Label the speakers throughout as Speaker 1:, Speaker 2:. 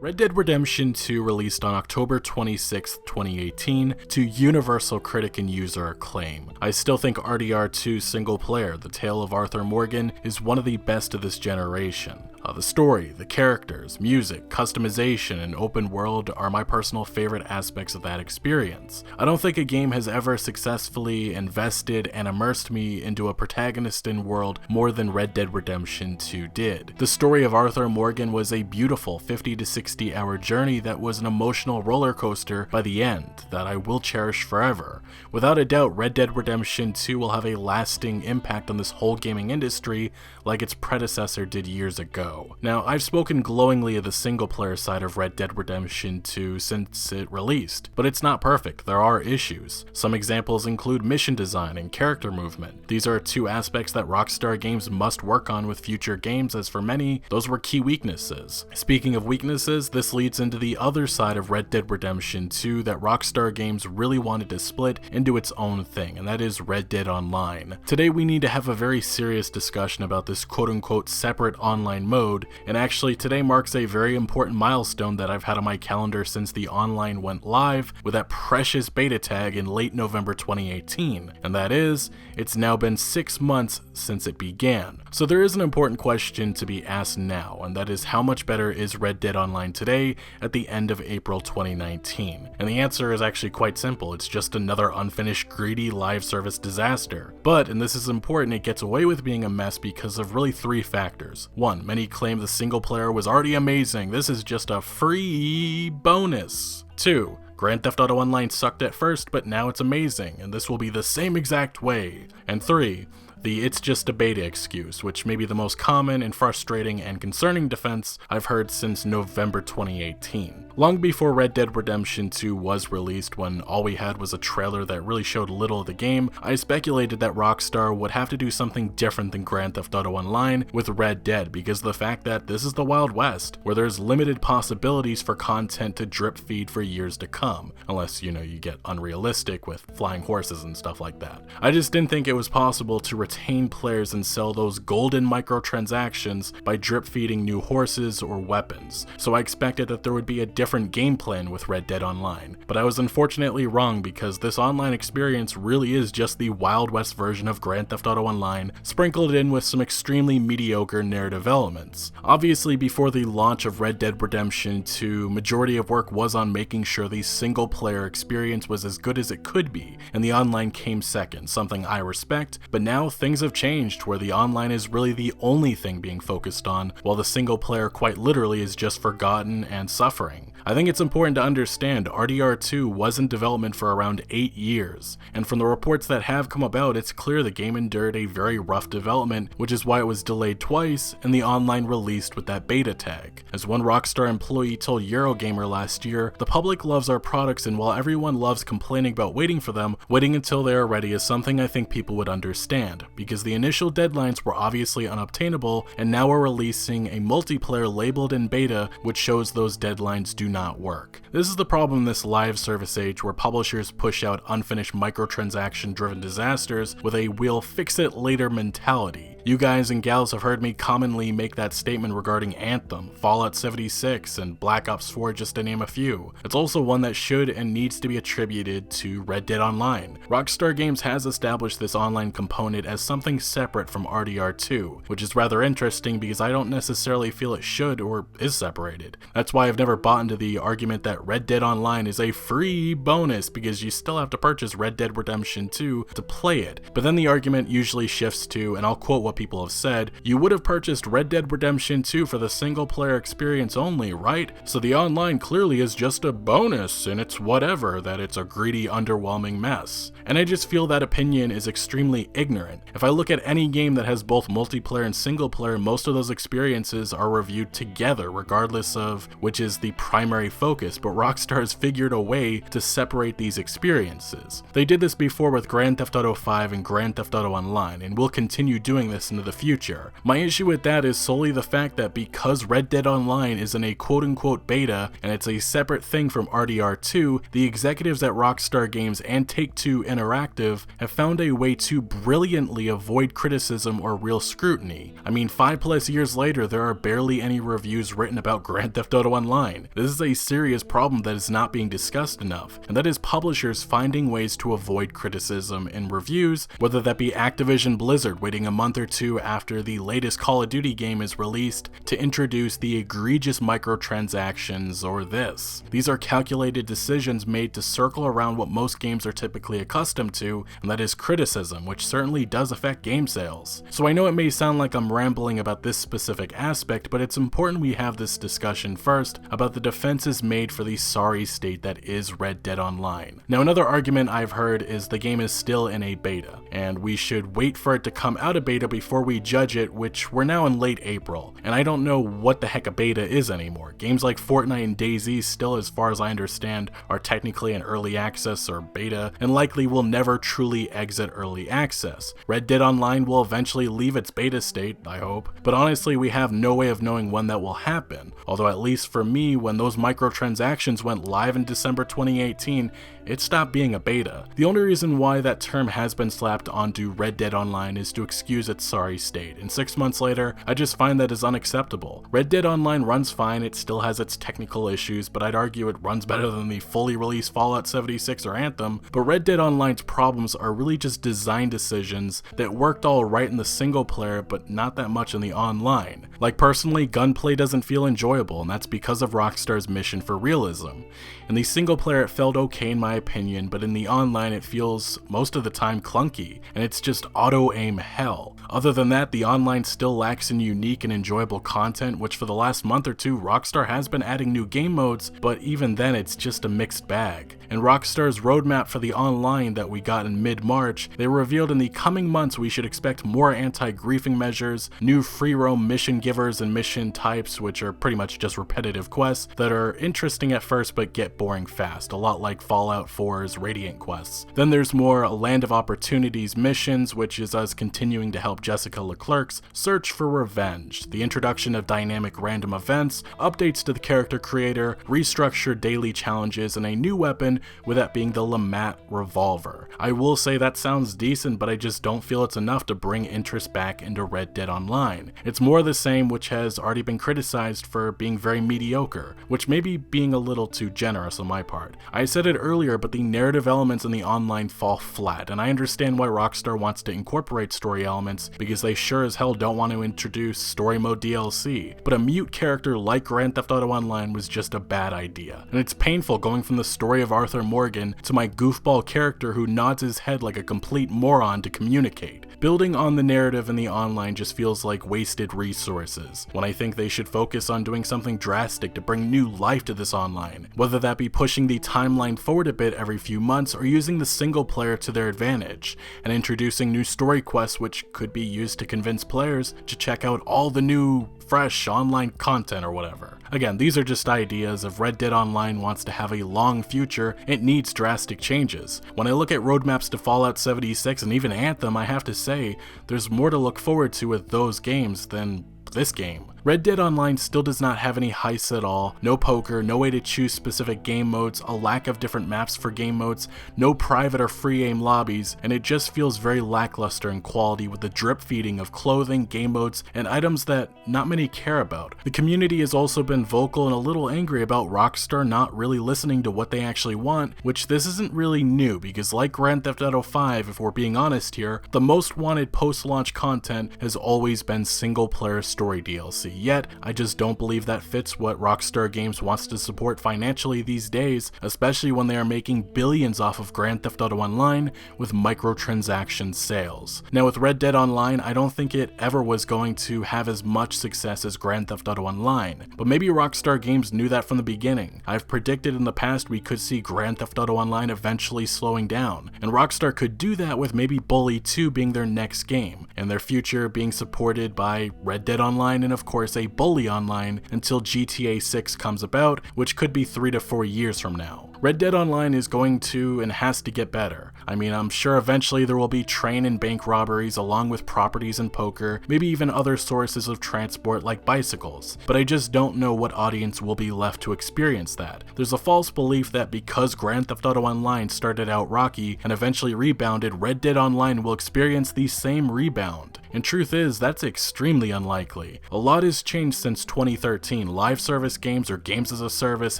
Speaker 1: Red Dead Redemption 2 released on October 26, 2018 to universal critic and user acclaim. I still think RDR2 single player, The Tale of Arthur Morgan, is one of the best of this generation. The story, the characters, music, customization, and open world are my personal favorite aspects of that experience. I don't think a game has ever successfully invested and immersed me into a protagonist-in world more than Red Dead Redemption 2 did. The story of Arthur Morgan was a beautiful 50 to 60 hour journey that was an emotional roller coaster by the end that I will cherish forever. Without a doubt, Red Dead Redemption 2 will have a lasting impact on this whole gaming industry like its predecessor did years ago. Now, I've spoken glowingly of the single-player side of Red Dead Redemption 2 since it released, but it's not perfect. There are issues. Some examples include mission design and character movement. These are two aspects that Rockstar Games must work on with future games, as for many, those were key weaknesses. Speaking of weaknesses, this leads into the other side of Red Dead Redemption 2 that Rockstar Games really wanted to split into its own thing, and that is Red Dead Online. Today we need to have a very serious discussion about this quote-unquote separate online mode, and actually today marks a very important milestone that I've had on my calendar since the online went live with that precious beta tag in late November 2018, and that is, it's now been 6 months since it began. So there is an important question to be asked now, and that is, how much better is Red Dead Online today at the end of April 2019? And the answer is actually quite simple. It's just another unfinished, greedy live service disaster. But, and this is important, it gets away with being a mess because of really 3 factors. 1, many claim the single player was already amazing. This is just a free bonus. 2, Grand Theft Auto Online sucked at first, but now it's amazing, and this will be the same exact way. And 3, the "it's just a beta" excuse, which may be the most common and frustrating and concerning defense I've heard since November 2018. Long before Red Dead Redemption 2 was released, when all we had was a trailer that really showed little of the game, I speculated that Rockstar would have to do something different than Grand Theft Auto Online with Red Dead because of the fact that this is the Wild West, where there's limited possibilities for content to drip feed for years to come, unless, you get unrealistic with flying horses and stuff like that. I just didn't think it was possible to retain players and sell those golden microtransactions by drip feeding new horses or weapons, so I expected that there would be a different game plan with Red Dead Online. But I was unfortunately wrong, because this online experience really is just the Wild West version of Grand Theft Auto Online, sprinkled in with some extremely mediocre narrative elements. Obviously, before the launch of Red Dead Redemption 2, majority of work was on making sure the single player experience was as good as it could be, and the online came second, something I respect. But now things have changed, where the online is really the only thing being focused on, while the single player quite literally is just forgotten and suffering. I think it's important to understand RDR2 was in development for around 8 years, and from the reports that have come about, it's clear the game endured a very rough development, which is why it was delayed twice and the online released with that beta tag. As one Rockstar employee told Eurogamer last year, "The public loves our products, and while everyone loves complaining about waiting for them, waiting until they are ready is something I think people would understand, because the initial deadlines were obviously unobtainable, and now we're releasing a multiplayer labeled in beta which shows those deadlines do not work." This is the problem in this live service age, where publishers push out unfinished microtransaction driven disasters with a "we'll fix it later" mentality. You guys and gals have heard me commonly make that statement regarding Anthem, Fallout 76, and Black Ops 4, just to name a few. It's also one that should and needs to be attributed to Red Dead Online. Rockstar Games has established this online component as something separate from RDR2, which is rather interesting because I don't necessarily feel it should or is separated. That's why I've never bought into the argument that Red Dead Online is a free bonus, because you still have to purchase Red Dead Redemption 2 to play it. But then the argument usually shifts to, and I'll quote what people have said, "You would have purchased Red Dead Redemption 2 for the single player experience only, right? So the online clearly is just a bonus, and it's whatever, that it's a greedy, underwhelming mess." And I just feel that opinion is extremely ignorant. If I look at any game that has both multiplayer and single player, most of those experiences are reviewed together, regardless of which is the primary primary focus, but Rockstar has figured a way to separate these experiences. They did this before with Grand Theft Auto 5 and Grand Theft Auto Online, and will continue doing this into the future. My issue with that is solely the fact that because Red Dead Online is in a quote-unquote beta, and it's a separate thing from RDR2, the executives at Rockstar Games and Take-Two Interactive have found a way to brilliantly avoid criticism or real scrutiny. I mean, 5+ years later, there are barely any reviews written about Grand Theft Auto Online. This is a serious problem that is not being discussed enough, and that is publishers finding ways to avoid criticism in reviews, whether that be Activision Blizzard waiting a month or two after the latest Call of Duty game is released to introduce the egregious microtransactions, or this. These are calculated decisions made to circle around what most games are typically accustomed to, and that is criticism, which certainly does affect game sales. So I know it may sound like I'm rambling about this specific aspect, but it's important we have this discussion first about the defenses made for the sorry state that is Red Dead Online. Now, another argument I've heard is the game is still in a beta, and we should wait for it to come out of beta before we judge it, which we're now in late April, and I don't know what the heck a beta is anymore. Games like Fortnite and DayZ still, as far as I understand, are technically in early access or beta, and likely will never truly exit early access. Red Dead Online will eventually leave its beta state, I hope, but honestly we have no way of knowing when that will happen, although at least for me, when those microtransactions went live in December 2018, it stopped being a beta. The only reason why that term has been slapped onto Red Dead Online is to excuse its sorry state, and 6 months later, I just find that is unacceptable. Red Dead Online runs fine, it still has its technical issues, but I'd argue it runs better than the fully released Fallout 76 or Anthem, but Red Dead Online's problems are really just design decisions that worked all right in the single player, but not that much in the online. Like personally, gunplay doesn't feel enjoyable, and that's because of Rockstar's mission for realism. In the single player it felt okay in my opinion, but in the online it feels most of the time clunky, and it's just auto-aim hell. Other than that, the online still lacks in unique and enjoyable content, which for the last month or two Rockstar has been adding new game modes, but even then it's just a mixed bag. In Rockstar's roadmap for the online that we got in mid-March, they revealed in the coming months we should expect more anti-griefing measures, new free roam mission givers and mission types, which are pretty much just repetitive quests that are interesting at first but get boring fast, a lot like Fallout 4's Radiant quests. Then there's more Land of Opportunities missions, which is us continuing to help Jessica Leclerc's search for revenge, the introduction of dynamic random events, updates to the character creator, restructured daily challenges, and a new weapon, with that being the Lamat revolver. I will say that sounds decent, but I just don't feel it's enough to bring interest back into Red Dead Online. It's more the same, which has already been criticized for being very mediocre, which may be being a little too generous on my part. I said it earlier, but the narrative elements in the online fall flat, and I understand why Rockstar wants to incorporate story elements, because they sure as hell don't want to introduce story mode DLC, but a mute character like Grand Theft Auto Online was just a bad idea. And it's painful going from the story of Arthur Morgan to my goofball character who nods his head like a complete moron to communicate. Building on the narrative in the online just feels like wasted resources, when I think they should focus on doing something drastic to bring new life to this online, whether that be pushing the timeline forward a bit every few months or using the single player to their advantage, and introducing new story quests which could be used to convince players to check out all the new fresh online content or whatever. Again, these are just ideas. If Red Dead Online wants to have a long future, it needs drastic changes. When I look at roadmaps to Fallout 76 and even Anthem, I have to say, there's more to look forward to with those games than this game. Red Dead Online still does not have any heists at all, no poker, no way to choose specific game modes, a lack of different maps for game modes, no private or free aim lobbies, and it just feels very lackluster in quality with the drip feeding of clothing, game modes, and items that not many care about. The community has also been vocal and a little angry about Rockstar not really listening to what they actually want, which this isn't really new, because like Grand Theft Auto 5, if we're being honest here, the most wanted post-launch content has always been single-player story DLC. Yet, I just don't believe that fits what Rockstar Games wants to support financially these days, especially when they are making billions off of Grand Theft Auto Online with microtransaction sales. Now with Red Dead Online, I don't think it ever was going to have as much success as Grand Theft Auto Online, but maybe Rockstar Games knew that from the beginning. I've predicted in the past we could see Grand Theft Auto Online eventually slowing down, and Rockstar could do that with maybe Bully 2 being their next game, and their future being supported by Red Dead Online and of course course a bully online until GTA 6 comes about, which could be 3 to 4 years from now. Red Dead Online is going to and has to get better. I mean, I'm sure eventually there will be train and bank robberies along with properties and poker, maybe even other sources of transport like bicycles, but I just don't know what audience will be left to experience that. There's a false belief that because Grand Theft Auto Online started out rocky and eventually rebounded, Red Dead Online will experience the same rebound. And truth is, that's extremely unlikely. A lot has changed since 2013. Live service games or games as a service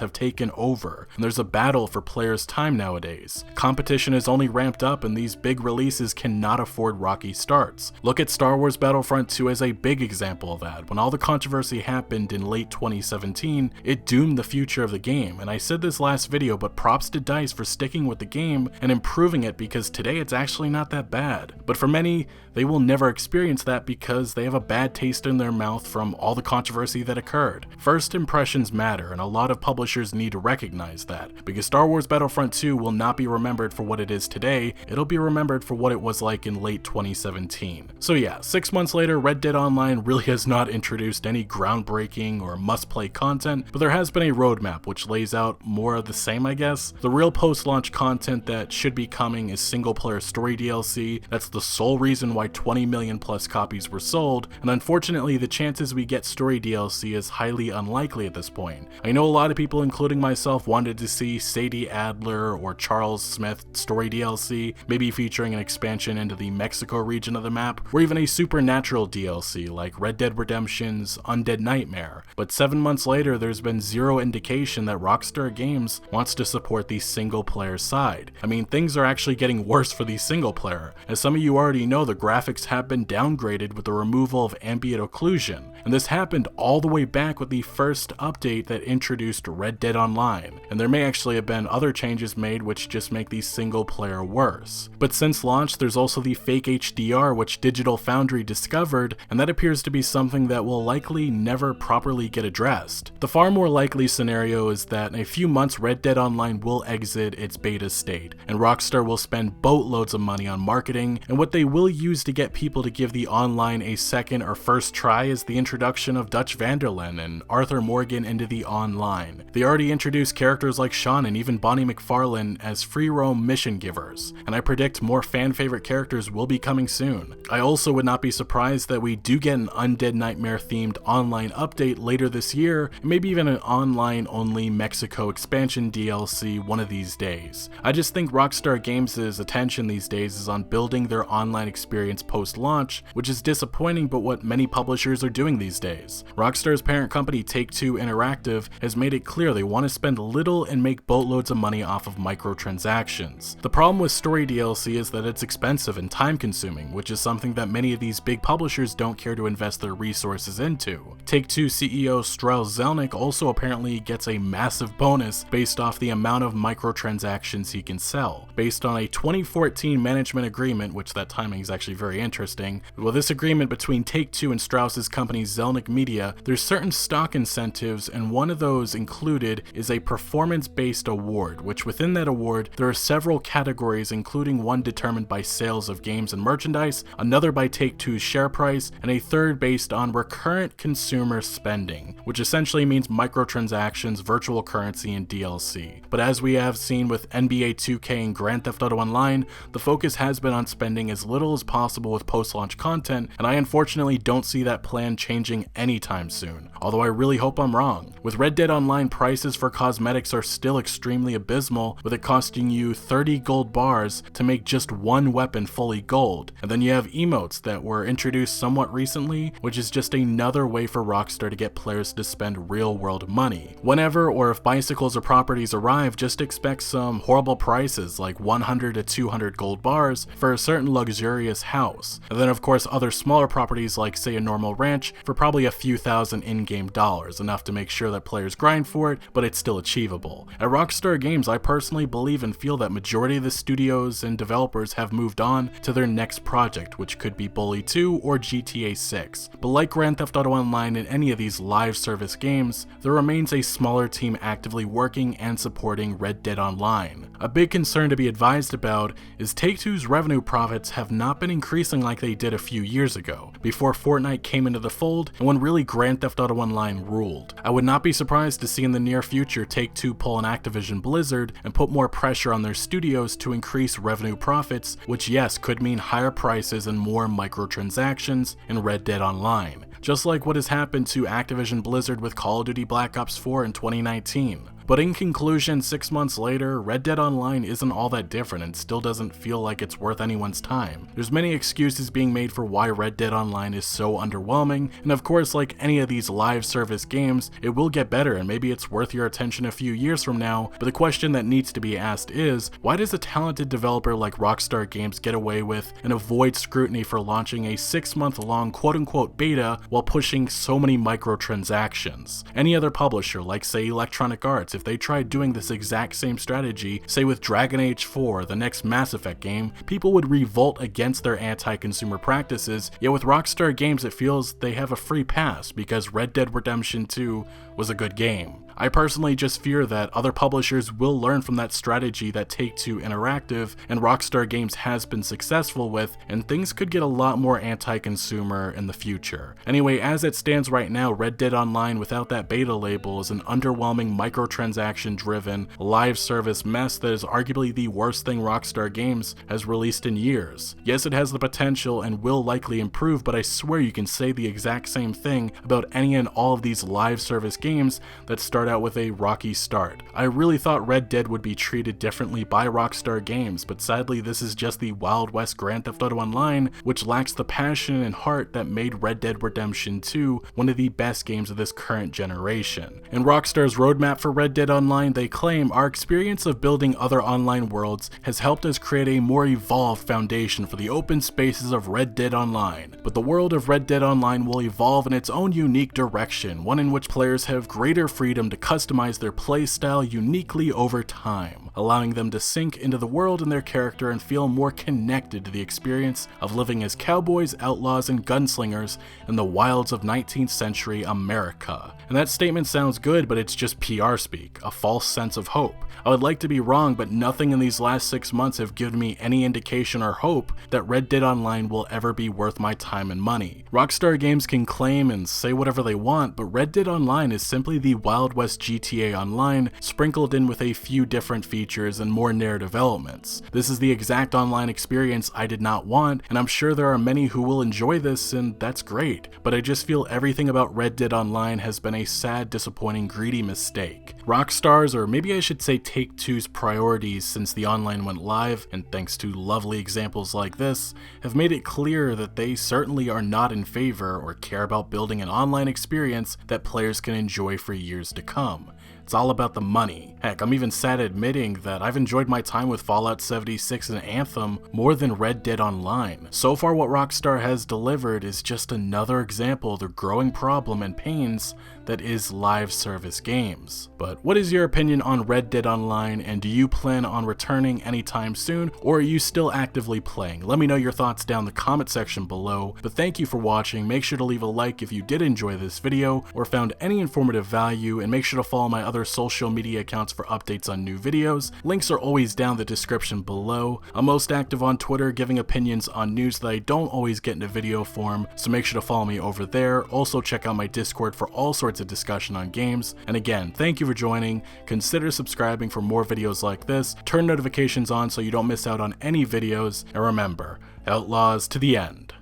Speaker 1: have taken over, and there's a battle for players' time nowadays. Competition is only ramped up, and these big releases cannot afford rocky starts. Look at Star Wars Battlefront 2 as a big example of that. When all the controversy happened in late 2017, it doomed the future of the game, and I said this last video, but props to DICE for sticking with the game and improving it, because today it's actually not that bad. But for many, they will never experience that because they have a bad taste in their mouth from all the controversy that occurred. First impressions matter, and a lot of publishers need to recognize that, because Star Wars Battlefront 2 will not be remembered for what it is today, it'll be remembered for what it was like in late 2017. So yeah, 6 months later, Red Dead Online really has not introduced any groundbreaking or must-play content, but there has been a roadmap which lays out more of the same, I guess. The real post-launch content that should be coming is single-player story DLC. That's the sole reason why 20 million plus copies were sold, and unfortunately the chances we get story DLC is highly unlikely at this point. I know a lot of people, including myself, wanted to see Sadie Adler or Charles Smith story DLC, maybe featuring an expansion into the Mexico region of the map, or even a supernatural DLC like Red Dead Redemption's Undead Nightmare. But 7 months later, there's been zero indication that Rockstar Games wants to support the single player side. I mean, things are actually getting worse for the single player. As some of you already know, the graphics have been downgraded with the removal of ambient occlusion, and this happened all the way back with the first update that introduced Red Dead Online, and there may actually have been other changes made which just make the single player worse. But since launch, there's also the fake HDR which Digital Foundry discovered, and that appears to be something that will likely never properly get addressed. The far more likely scenario is that in a few months Red Dead Online will exit its beta state, and Rockstar will spend boatloads of money on marketing, and what they will use to get people to give the online a second or first try is the introduction of Dutch van der Linde and Arthur Morgan into the online. They already introduced characters like Sean and even Bonnie McFarlane as free roam mission givers, and I predict more fan favorite characters will be coming soon. I also would not be surprised that we do get an Undead Nightmare themed online update later this year, and maybe even an online only Mexico expansion DLC one of these days. I just think Rockstar Games' attention these days is on building their online experience post-launch, which is disappointing but what many publishers are doing these days. Rockstar's parent company Take-Two Interactive has made it clear they want to spend little and make boatloads of money off of microtransactions. The problem with story DLC is that it's expensive and time consuming, which is something that many of these big publishers don't care to invest their resources into. Take-Two CEO Strauss Zelnick also apparently gets a massive bonus based off the amount of microtransactions he can sell. Based on a 2014 management agreement, which that timing is actually very interesting, with this agreement between Take-Two and Strauss's company Zelnick Media, there's certain stock incentives, and one of those included is a performance-based award, which within that award there are several categories, including one determined by sales of games and merchandise, another by Take-Two's share price, and a third based on recurrent consumer spending, which essentially means microtransactions, virtual currency, and DLC. But as we have seen with NBA 2K and Grand Theft Auto Online, the focus has been on spending as little as possible with post-launch content, and I unfortunately don't see that plan changing anytime soon, although I really hope I'm wrong. With Red Dead Online, prices for cosmetics are still extremely abysmal, with it costing you 30 gold bars to make just one weapon fully gold, and then you have emotes that were introduced somewhat recently, which is just another way for Rockstar to get players to spend real-world money. Whenever or if bicycles or properties arrive, just expect some horrible prices like 100 to 200 gold bars for a certain luxurious house, and then of course other smaller properties like say a normal ranch for probably a few thousand in-game dollars, enough to make sure that players grind for it, but it's still achievable. At Rockstar Games, I personally believe and feel that majority of the studios and developers have moved on to their next project, which could be Bully 2 or GTA 6. But like Grand Theft Auto Online and any of these live service games, there remains a smaller team actively working and supporting Red Dead Online. A big concern to be advised about is Take-Two's revenue profits have not been increasing like they did a few years ago, before Fortnite came into the fold and when really Grand Theft Auto Online ruled. I would not be surprised to see in the near future Take-Two pull an Activision Blizzard and put more pressure on their studios to increase revenue profits, which yes, could mean higher prices and more microtransactions in Red Dead Online, just like what has happened to Activision Blizzard with Call of Duty Black Ops 4 in 2019. But in conclusion, 6 months later, Red Dead Online isn't all that different and still doesn't feel like it's worth anyone's time. There's many excuses being made for why Red Dead Online is so underwhelming, and of course, like any of these live service games, it will get better and maybe it's worth your attention a few years from now, but the question that needs to be asked is, why does a talented developer like Rockstar Games get away with and avoid scrutiny for launching a 6-month-long quote-unquote beta while pushing so many microtransactions? Any other publisher, like say Electronic Arts, if they tried doing this exact same strategy, say with Dragon Age 4, the next Mass Effect game, people would revolt against their anti-consumer practices, yet with Rockstar Games it feels they have a free pass because Red Dead Redemption 2 was a good game. I personally just fear that other publishers will learn from that strategy that Take-Two Interactive and Rockstar Games has been successful with, and things could get a lot more anti-consumer in the future. Anyway, as it stands right now, Red Dead Online without that beta label is an underwhelming microtransaction-driven live service mess that is arguably the worst thing Rockstar Games has released in years. Yes, it has the potential and will likely improve, but I swear you can say the exact same thing about any and all of these live service games that start out with a rocky start. I really thought Red Dead would be treated differently by Rockstar Games, but sadly this is just the Wild West Grand Theft Auto Online, which lacks the passion and heart that made Red Dead Redemption 2 one of the best games of this current generation. In Rockstar's roadmap for Red Dead Online, they claim our experience of building other online worlds has helped us create a more evolved foundation for the open spaces of Red Dead Online. But the world of Red Dead Online will evolve in its own unique direction, one in which players have greater freedom to customize their playstyle uniquely over time, allowing them to sink into the world and their character and feel more connected to the experience of living as cowboys, outlaws, and gunslingers in the wilds of 19th century America. And that statement sounds good, but it's just PR speak, a false sense of hope. I would like to be wrong, but nothing in these last 6 months have given me any indication or hope that Red Dead Online will ever be worth my time and money. Rockstar Games can claim and say whatever they want, but Red Dead Online is simply the Wild West GTA Online, sprinkled in with a few different features and more narrative elements. This is the exact online experience I did not want, and I'm sure there are many who will enjoy this, and that's great, but I just feel everything about Red Dead Online has been a sad, disappointing, greedy mistake. Rockstar's, or maybe I should say Take-Two's priorities since the online went live, and thanks to lovely examples like this, have made it clear that they certainly are not in favor or care about building an online experience that players can enjoy for years to come. It's all about the money. Heck, I'm even sad admitting that I've enjoyed my time with Fallout 76 and Anthem more than Red Dead Online. So far what Rockstar has delivered is just another example of the growing problem and pains that is live service games. But what is your opinion on Red Dead Online, and do you plan on returning anytime soon, or are you still actively playing? Let me know your thoughts down in the comment section below, but thank you for watching. Make sure to leave a like if you did enjoy this video or found any informative value, and make sure to follow my other social media accounts for updates on new videos. Links are always down in the description below. I'm most active on Twitter, giving opinions on news that I don't always get into video form, so make sure to follow me over there. Also check out my Discord for all sorts of discussion on games. And again, thank you for joining. Consider subscribing for more videos like this. Turn notifications on so you don't miss out on any videos. And remember, Outlaws to the end.